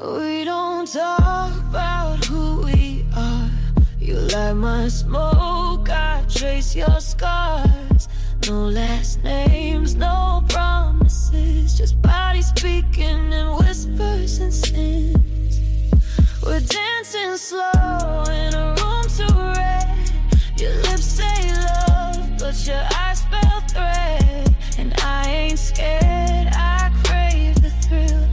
We don't talk about who we are. You light my smoke, I trace your scars. No last names, no promises, just bodies speaking in whispers and sins. We're dancing slow in a room too red. Your lips say love, but your eyes spell threat. And I ain't scared, I crave the thrill.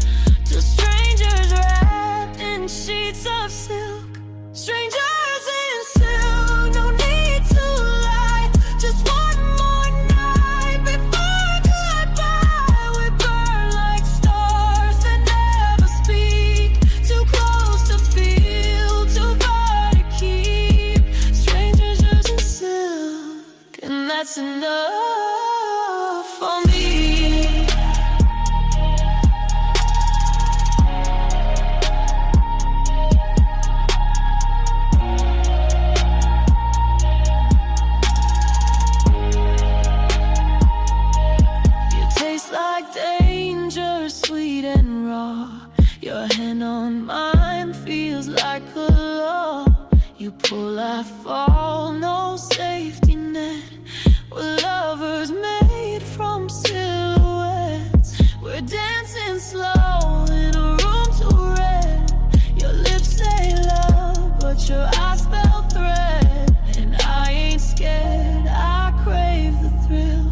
Two strangers wrapped in sheets of silk. Strangers in silk, no need to lie. Just one more night before goodbye. We burn like stars that never speak. Too close to feel, too far to keep. Strangers in silk, and that's enough for me. Like danger, sweet and raw. Your hand on mine feels like a law. You pull, I fall, no safety net. We're lovers made from silhouettes. We're dancing slow in a room too red. Your lips say love, but your eyes spell threat. And I ain't scared, I crave the thrill.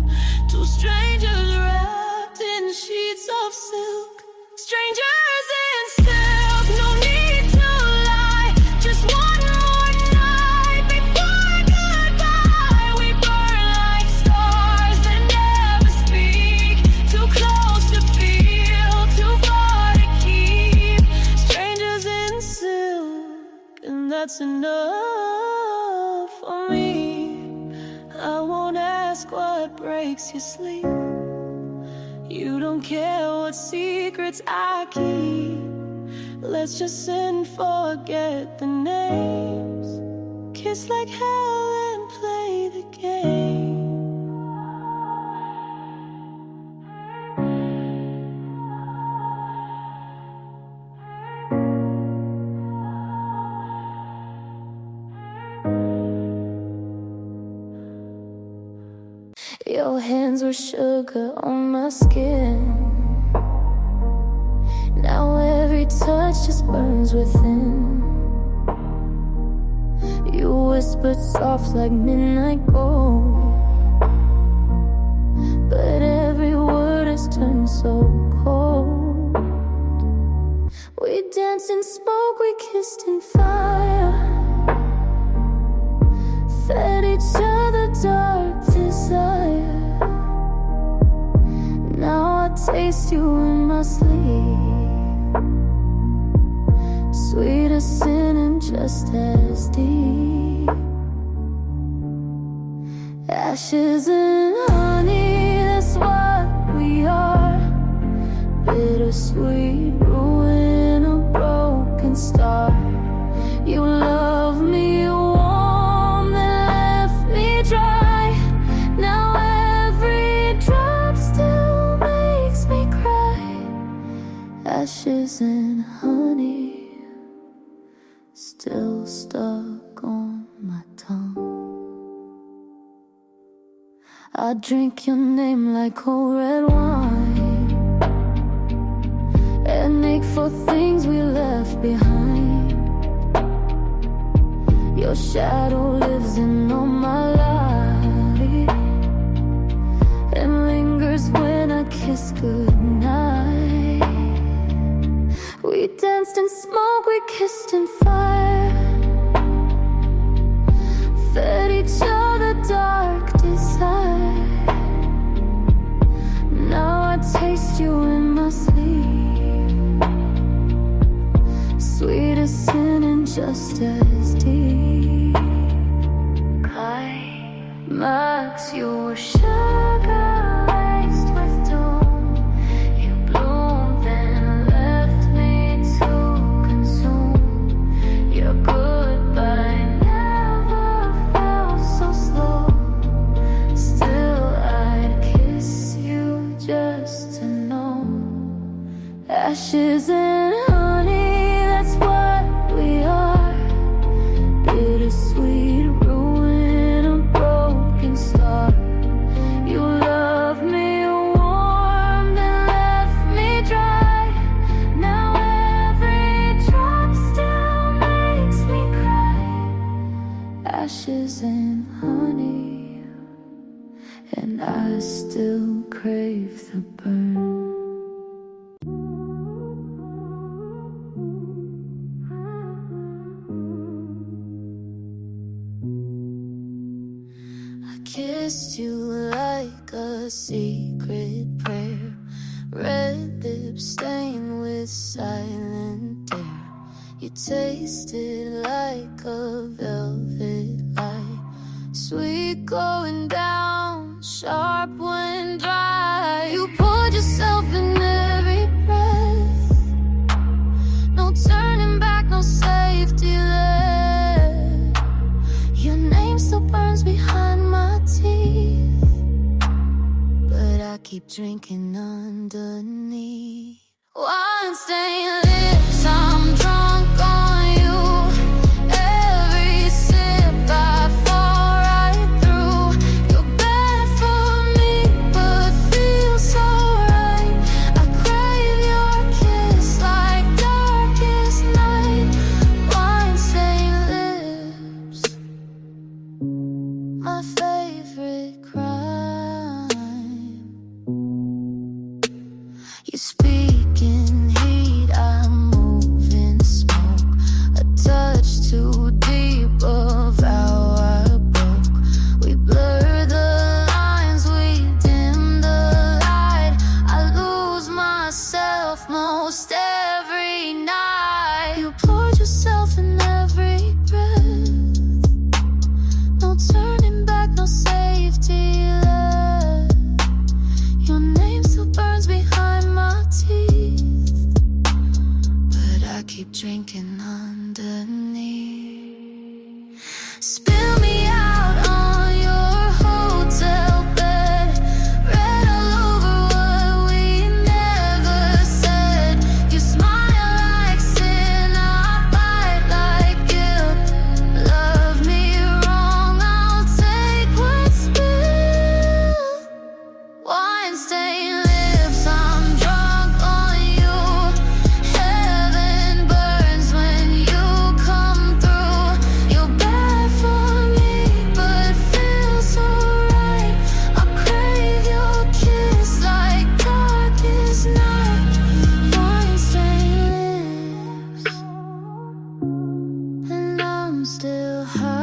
Two strangers wrapped in sheets of silk. Strangers in silk, no need to lie. Just one more night before goodbye. We burn like stars that never speak. Too close to feel, too far to keep. Strangers in silk, and that's enough for me. I won't ask what breaks your sleep. You don't care what secrets I keep. Let's just sit and forget the names. Kiss like hell and play the game. Your hands were sugar on my skin. Now every touch just burns within. You whispered soft like midnight gold, but every word has turned so cold. We danced in smoke, we kissed in fire, fed each other dark desire. Now I taste you in my sleep, sweet as sin and just as deep. Ashes and honey, that's what we are. Bittersweet ruin, a broken star. You love me warm, then left me dry. Now every drop still makes me cry. Ashes and honey, still stuck on my tongue. I drink your name like cold red wine and ache for things we left behind. Your shadow lives in all my life and lingers when I kiss goodnight. We danced in smoke, we kissed in fire, fed each other dark desire. Now I taste you in my sleep, sweet as sin and just as deep. Climax, you were sugar laced with doom. You bloomed then left me to consume. Your goodbye never felt so slow. Still I'd kiss you just to know. Ashes and honey, isn't honey, and I still crave the burn. I kissed you like a secret prayer, red lips stained with silent dare. You tasted like a velvet light, sweet going down, sharp when dry. You poured yourself in every breath, no turning back, no safety left. Your name still burns behind my teeth, but I keep drinking underneath. Wine stained lips, I'm drunk on you. Every sip I fall right through. You're bad for me, but feels so right. I crave your kiss like darkest night. Wine stained lips, my favorite crime. You speak in heat, I move in smoke. A touch too deep of how I broke. We blur the lines, we dim the light. I lose myself most every night. You poured yourself in every breath, no turning back, no safety left. Your name still burns behind my teeth, but I keep drinking underneath. Spill me out on your hotel bed, read all over what we never said. You smile like sin, I bite like guilt. Love me wrong, I'll take what's spilled. Wine stained lips, I'm drunk on you. Heaven burns when you come through. You're bad for me, but feels so right. I crave your kiss like darkest night. Wine stained lips, and I'm still high.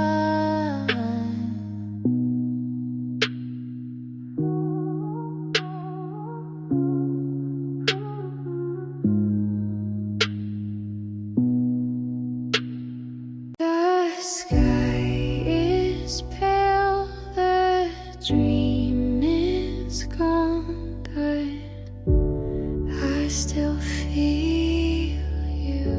The sky is pale, the dream is gone, but I still feel you.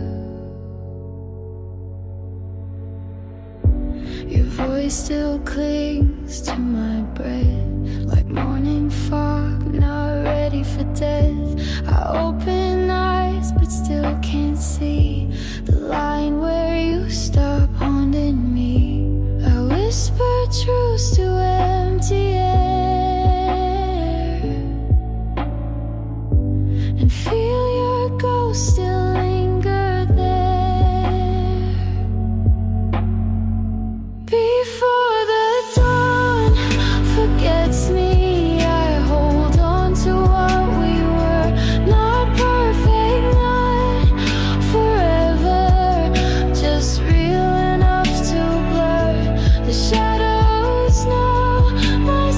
Your voice still clings to my breath, like morning fog, not ready for death. I open eyes, but still can't see the line where you stop haunting me. I whisper truths to empty air, and feel your ghost still linger there. Before the dawn forgets me, I hold on to what we were. Not perfect, not forever, just real enough to blur the shadows. Know my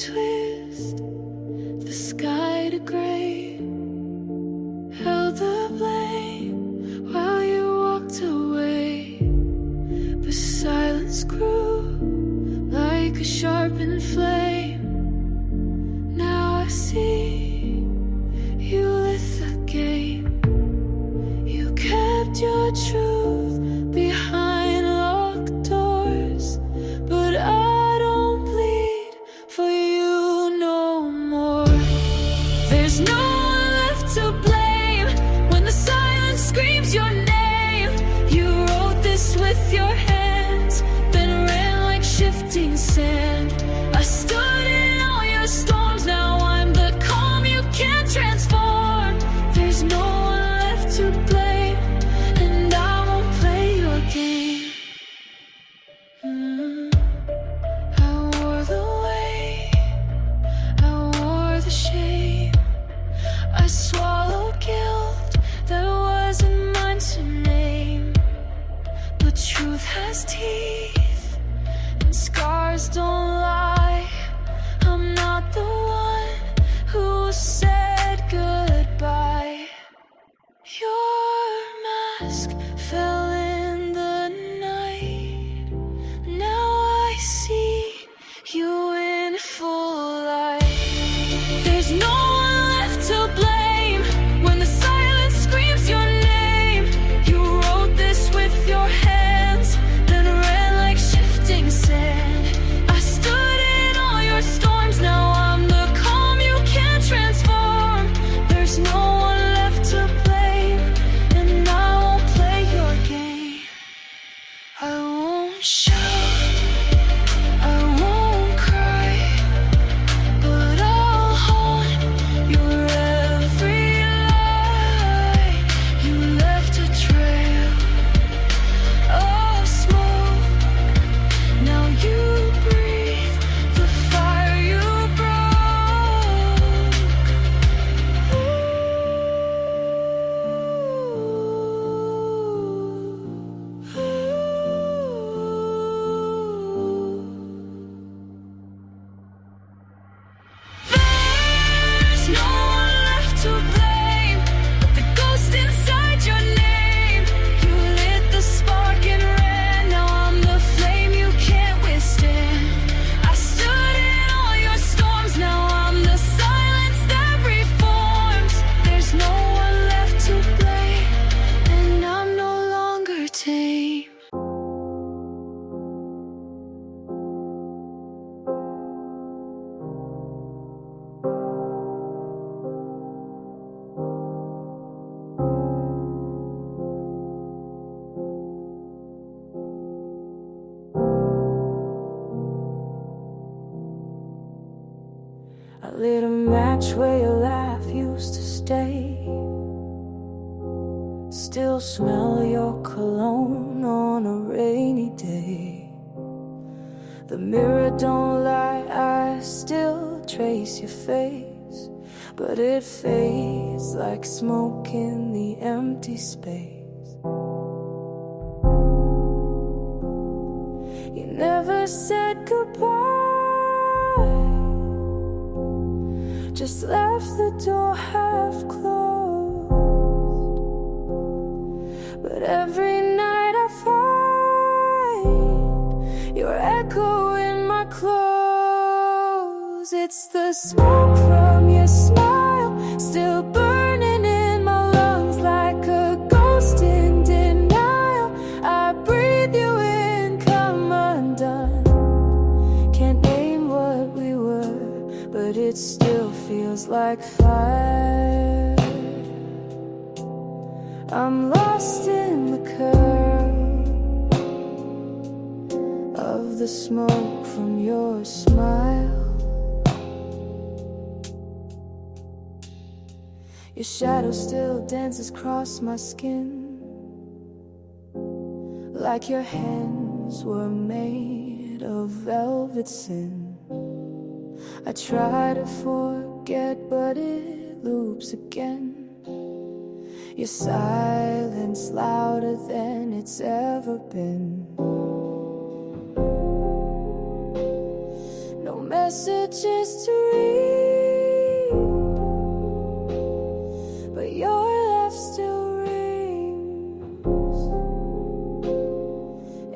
twist the sky to gray, held the blame while you walked away. But silence grew like a sharpened flame. Now I see you lit the game. You kept your truth behind locked doors, but I don't bleed for you no more. There's no one left to blame when the silence screams your name. You wrote this with your hands, then ran like shifting sand. I stood in all your storms, now I'm the calm you can't transform. There's no one left to blame, and I won't play your game. I wore the weight, I wore the shame. I swallowed guilt that wasn't mine to name. But truth has teeth, and scars don't lie. I'm not the one who said goodbye. Your mask fell in the night. Now I see you in full light. There's no one left to blame when the silence screams your name. You wrote this with your hands, then ran like shifting sand. I stood in all your storms, now I'm the calm you can't transform. There's no one left to blame, and I won't play your game. I won't shout, I won't cry, but I'll haunt your every lie. You left a trail of smoke, now you breathe the fire you broke. There's no one left to blame but the ghost inside your name. You lit the spark and ran, now I'm the flame you can't withstand. I stood in all your storms, now I'm the silence that reforms. There's no one left to blame, and I'm no longer tame. I lit a match where your laugh used to stay. Still smell your cologne on a rainy day. The mirror don't lie, I still trace your face, but it fades like smoke in the empty space. You never said goodbye, just left the door half closed. But every night I find your echo in my clothes. It's the smoke from your smile still burning in my lungs like a ghost in denial. I breathe you in, come undone. Can't name what we were, but it still feels like fire. I'm lost in the curve of the smoke from your smile. Your shadow still dances across my skin, like your hands were made of velvet sin. I try to forget, but it loops again. Your silence louder than it's ever been. No matter messages to read, but your laugh still rings,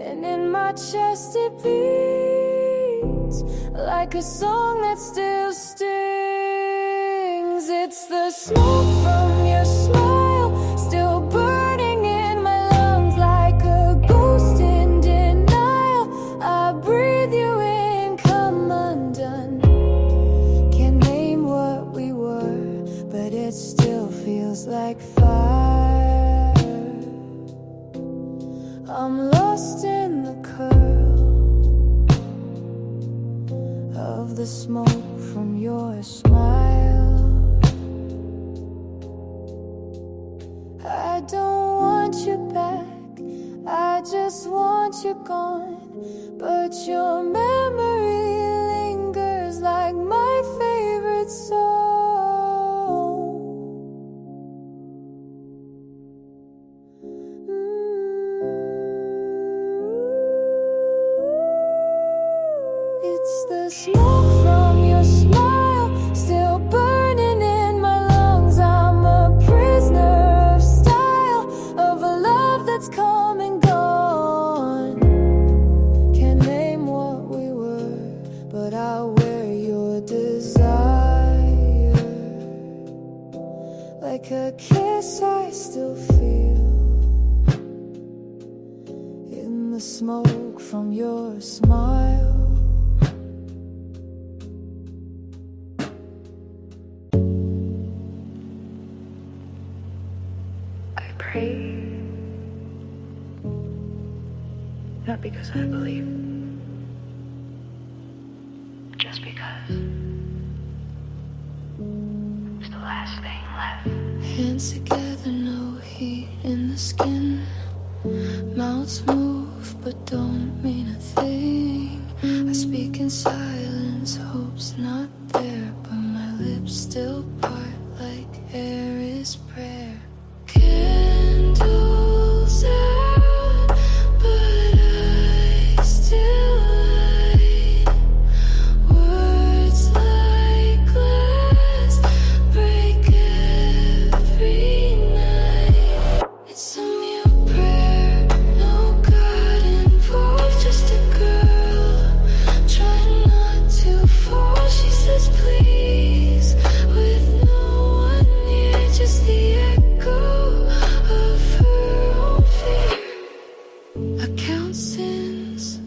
and in my chest it beats like a song that still stings. It's the smoke from your smile still burning in my lungs like a ghost in denial. I breathe you in, come undone. Can't name what we were, but it still feels like fire. I'm lost in the curl of the smoke from your smile. I don't want you back, I just want you gone, but your memory lingers like my favorite song. It's the smoke from your smile still burning in my lungs. I'm a prisoner of style, of a love that's come and gone. Can't name what we were, but I'll wear your desire. Like a kiss I still feel in the smoke from your smile. Pray, not because I believe, just because it's the last thing left. Hands together, no heat in the skin. Mouths move but don't mean a thing. I speak in silence, hope's not there, but my lips still part like air is prayer. Candles out, but I still light. Words like glass break every night. It's a mute prayer, no God involved, just a girl trying not to fall. She says please with no one near, just the echo of her own fear. I count sins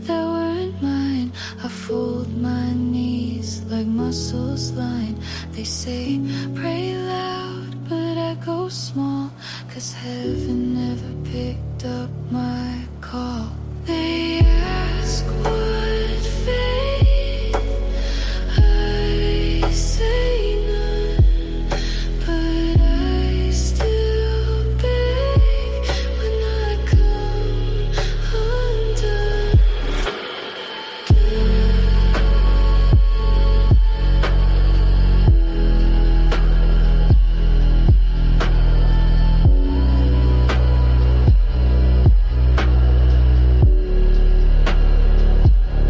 that weren't mine. I fold my knees like muscles line. They say pray loud, but I go small, 'cause heaven never picked up my call. They ask what faith, I say none, but I still beg when I come undone.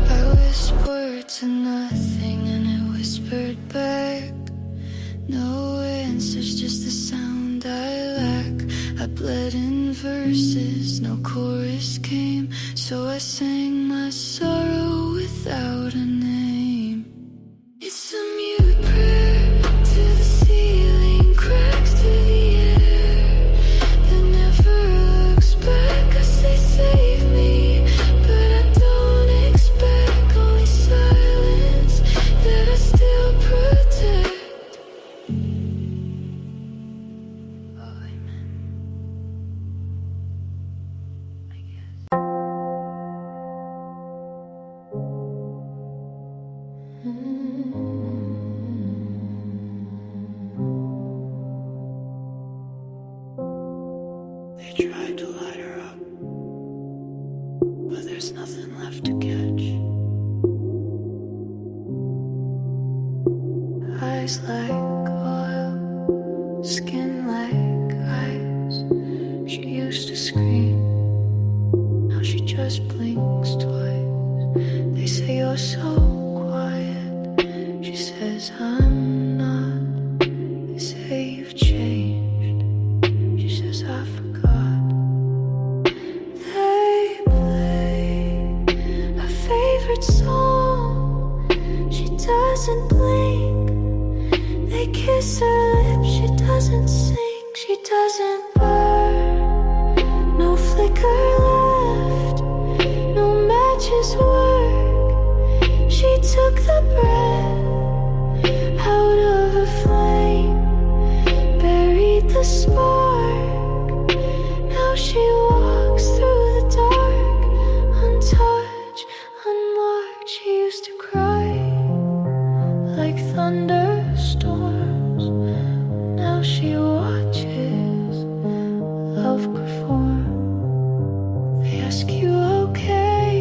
I whispered to nothing and it whispered back. No answers, just the sound I lack. I bled in verses, no chorus came, so I sang my sorrow without a name. It's a mute prayer to the ceiling, cracks to the air that never looks back. 'Cause they save me, but I don't expect only silence that I still protect. Oh, amen. I guess. They tried to light her up, but there's nothing left to catch. Eyes like oil, skin like ice. She used to scream, now she just blinks twice. They say you're so quiet, says I'm not. They say you've changed. She says I forgot. They play her favorite song. She doesn't blink. They kiss her lips. She doesn't sing. She doesn't burn. No flicker left. No matches work. She took the breath out of a flame, buried the spark. Now she walks through the dark, untouched, unmarked. She used to cry like thunderstorms. Now she watches love perform. They ask you okay.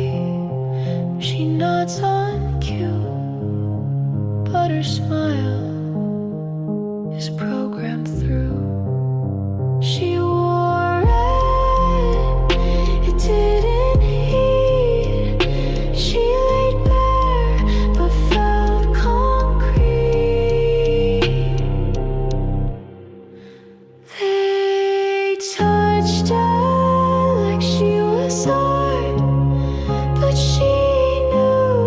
She nods on cue, but her smile is programmed through. She wore red, it didn't heat. She laid bare, but felt concrete. They touched her like she was art, but she knew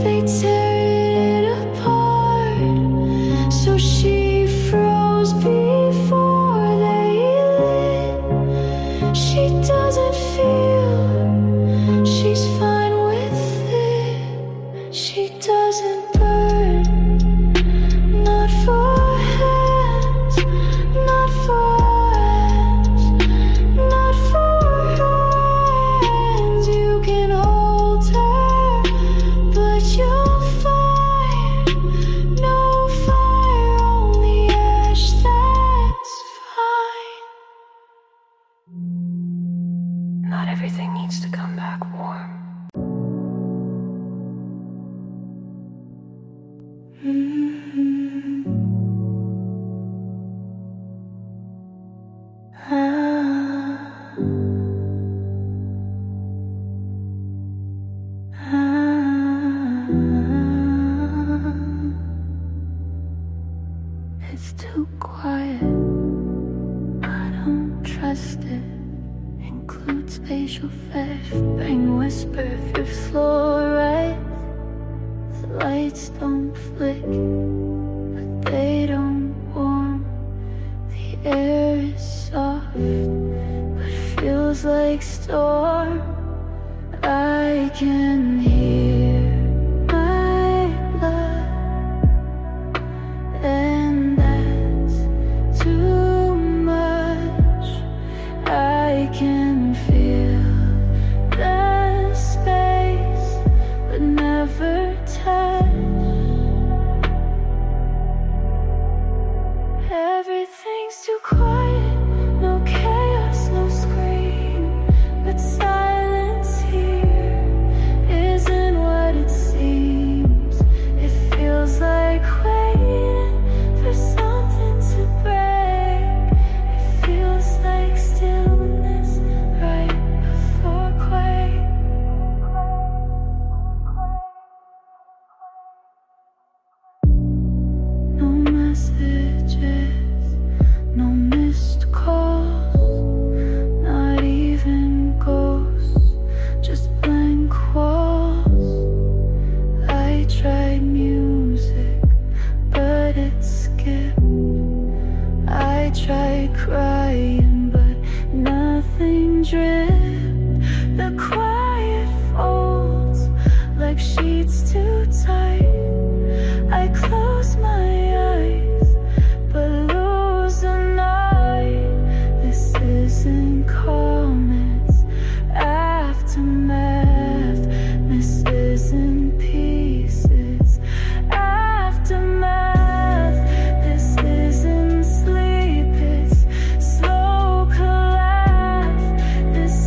they'd tear it apart. So she froze before they lit. She doesn't feel, she's fine with it. She doesn't burn, not for hands, not for hands, not for hands. You can hold her, but you'll find no fire, only ash. That's fine. Not everything needs to come back warm. It's too quiet, I don't trust it. Include spatial fish, bang whisper if you're slow, right? The lights don't flick, but they don't warm. The air is soft, but feels like storm. I can hear my blood, and that's too much. I can feel the space, but never touch. Everything's too quiet, no chaos, no scream, but silence here isn't what it seems. It feels like waiting for something to break. It feels like stillness right before quake. No messages, no missed calls, not even ghosts, just blank walls. I tried music, but it skipped. I tried crying, but nothing dripped. The quiet folds like sheets too tight. I close my eyes, but lose the night. This isn't calm, it's aftermath. This isn't peace, it's aftermath. This isn't sleep, it's slow collapse. This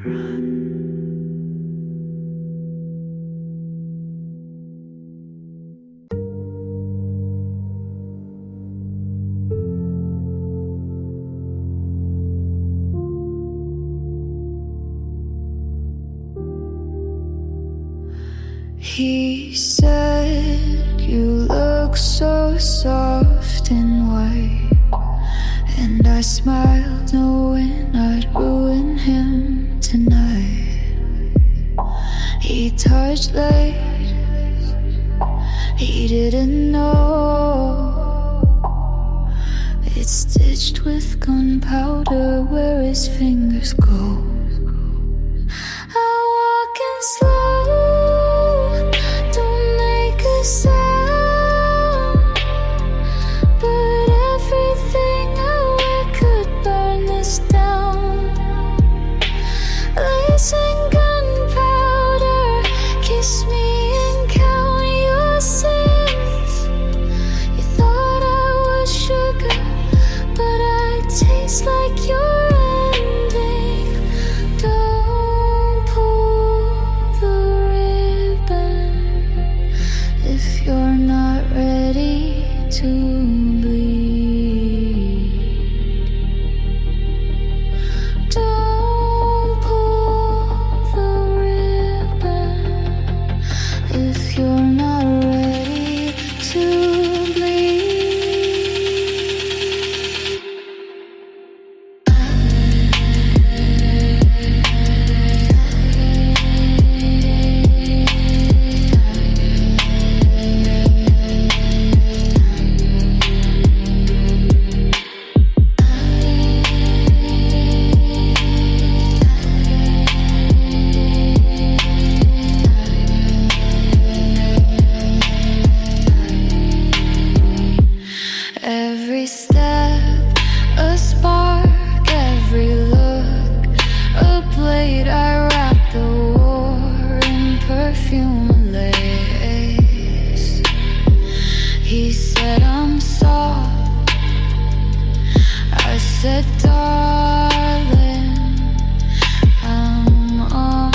He said, you look so soft and white, and I smiled knowing I'd ruin him tonight. He touched late, he didn't know it's stitched with gunpowder where his fingers go. I'm walking slow, don't make a sound, but everything I wear could burn this down. Lacing gunpowder, kiss me and count your sins. You thought I was sugar, but I taste like your ending. Don't pull the ribbon if you're not ready to bleed. Don't pull the ribbon if you're not ready to bleed. Every step, a spark, every look, a blade. I wrap the war in perfume and lace. He said I'm soft, I said darling, I'm on.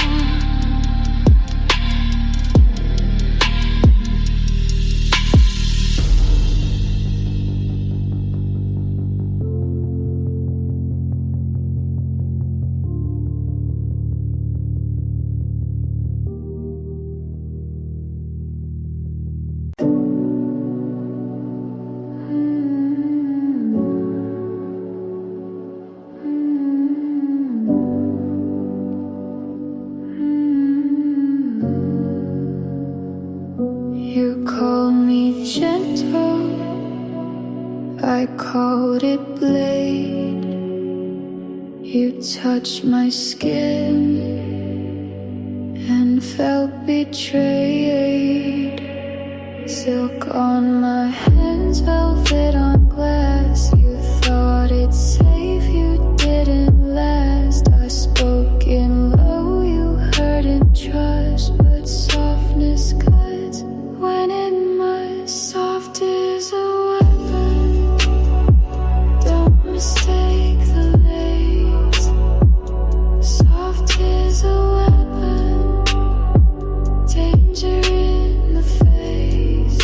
You called me gentle, I called it blade. You touched my skin and felt betrayed. Silk on my hands, velvet on glass. You thought it'd save, you didn't last. I spoke in low, you heard in trust, but softness cuts when it must. Soft is a weapon, don't mistake the lace. Soft is a weapon, danger in the face.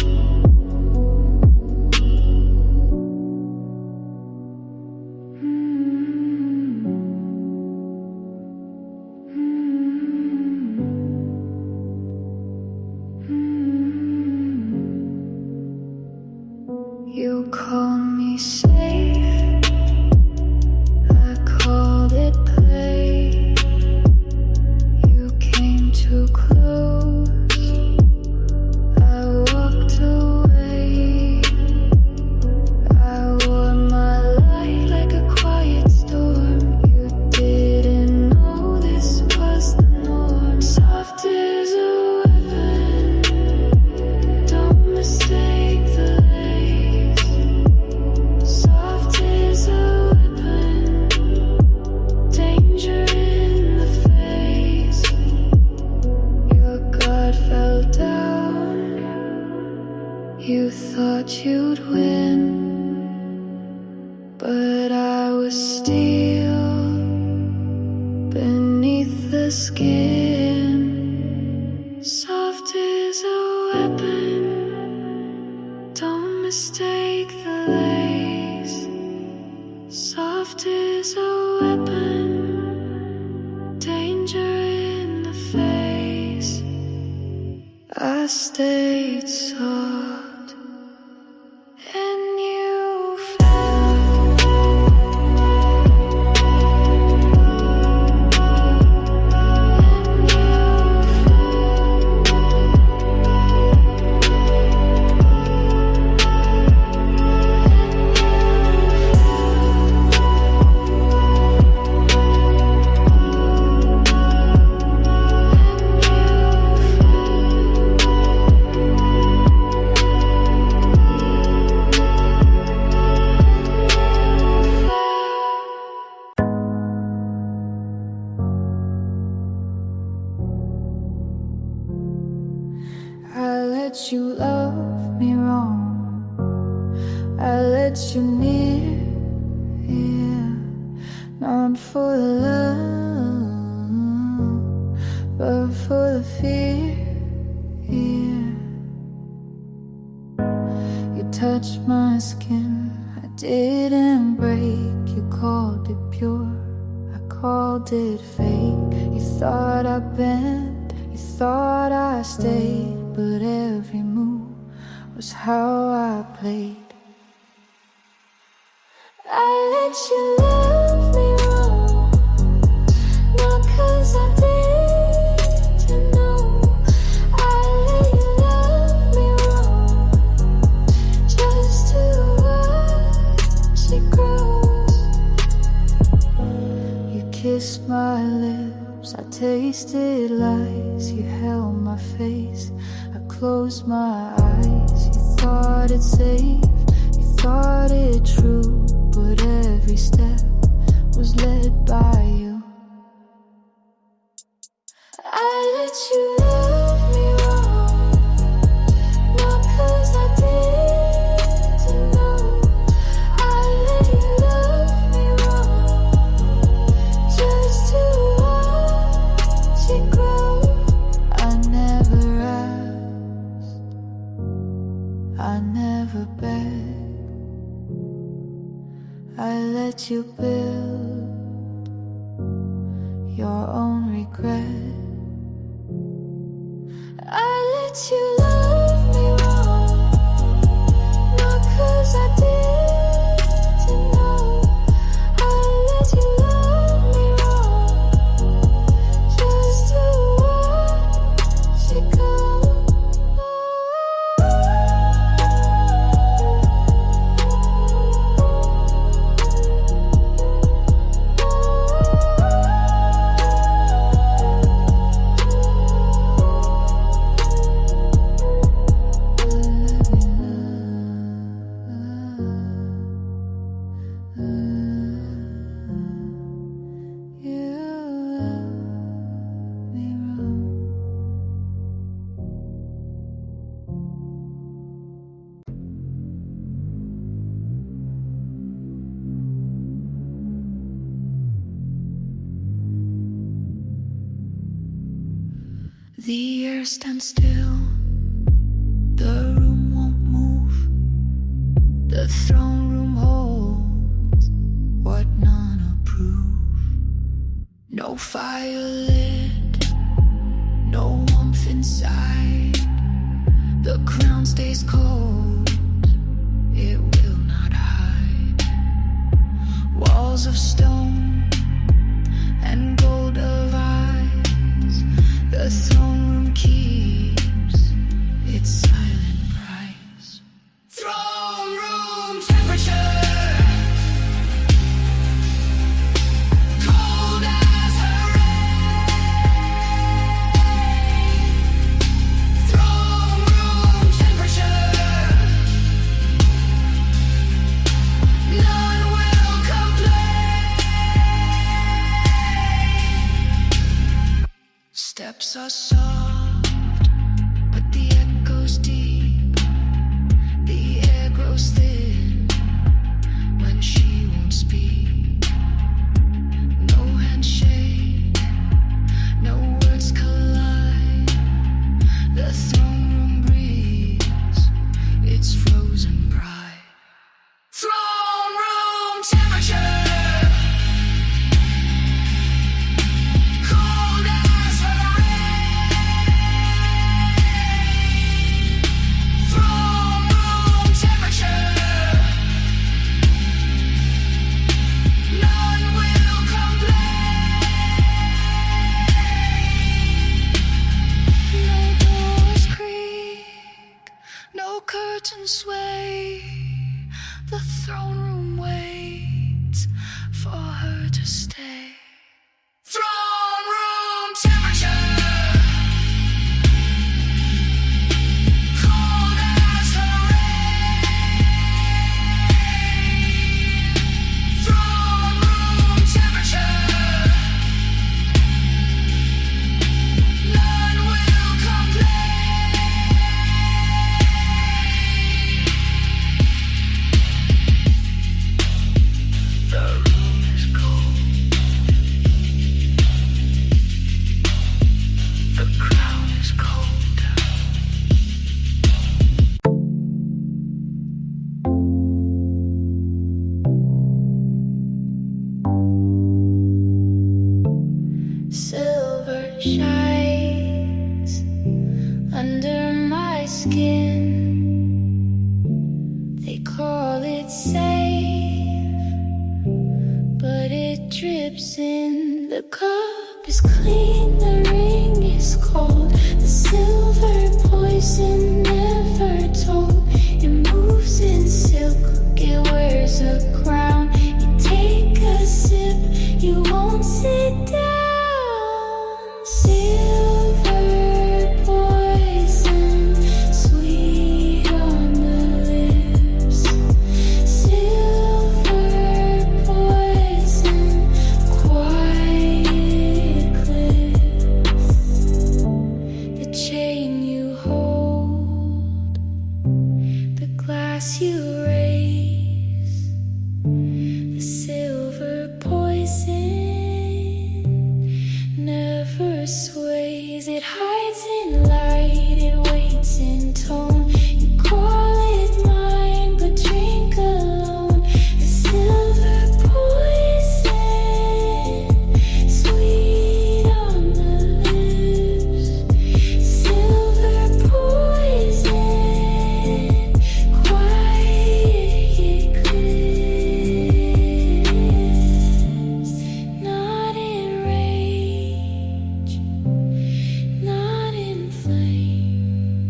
skin, soft as a weapon. Don't mistake the lace. Soft as a weapon, danger in the face. I stayed soft and you fell. You love me wrong, I let you near, yeah. Not for the love, but for the fear, yeah. You touched my skin, I didn't break. You called it pure, I called it fake. You thought I bent, you thought I stayed, but every move was how I played. I let you love me wrong, not 'cause I didn't know. I let you love me wrong, just to watch it grow. You kissed my lips, I tasted lies. You held my face, close my eyes. You thought it safe, you thought it true, but every step was led by you. I let you love me wrong, not 'cause I didn't know. I let you love me wrong, just to watch it grow. I never I never begged, I let you build your own regret. I let you love me wrong, not 'cause I didn't know. I let you love me wrong, just to watch it go. The air stands still, the room won't move. The throne room holds what none approve. No fire lit, no warmth inside. The crown stays cold, it will not hide. Walls of stone and gold of eyes. The throne room keeps its silent price. Throne room temperature, cold as her rain. Throne room temperature, none will complain. Steps are soft, but the echo's deep. The air grows thin when she won't speak. No handshake, no shines under my skin. They call it safe, but it drips in. The cup is clean, the ring is cold. The silver poison never told. It moves in silk, it wears a crown. You take a sip, you won't sit down. Silver poison, sweet on the lips. Silver poison, quiet clips. The chain you hold, the glass you raise, the silver poison never sways. It hides in light, it waits in tone. You call it mine, but drink alone. The silver poison, sweet on the lips. Silver poison, quiet clips. Not in rage, not in flame,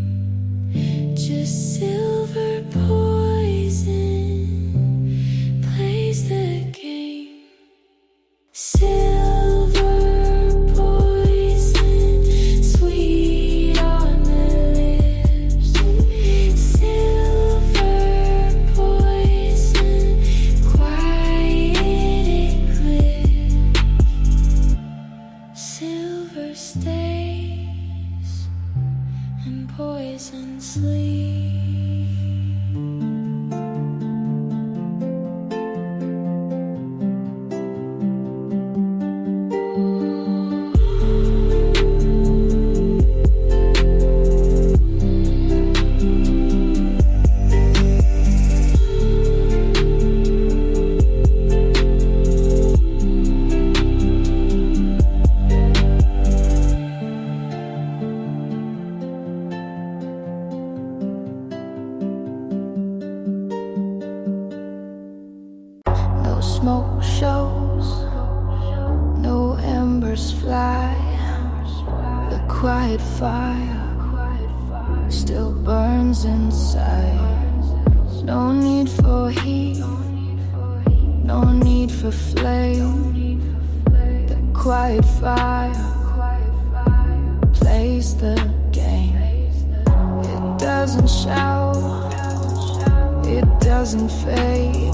just silver poison plays the game. Silver poison, sweet on the lips. Silver poison, quiet eclipse. Silver stays and poison sleep. No smoke shows, no embers fly. The quiet fire still burns inside. No need for heat, no need for flame. The quiet fire plays the game. It doesn't shout, it doesn't fade.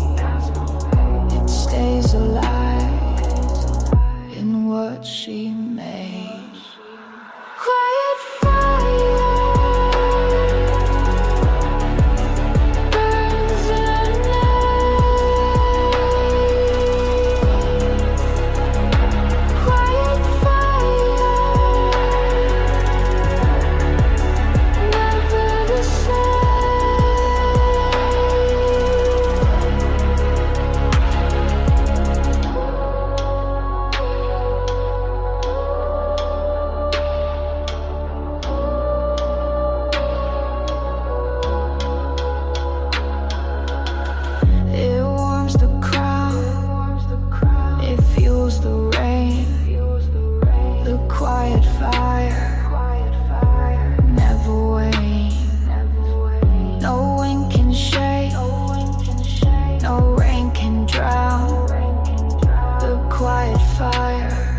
It stays alive in what she made. Quiet fire burns the night. Quiet fire, never the It warms the crown, it fuels the rain. The quiet fire never wane. No wind can shake, no rain can drown. The quiet fire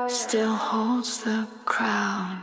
still holds the crown.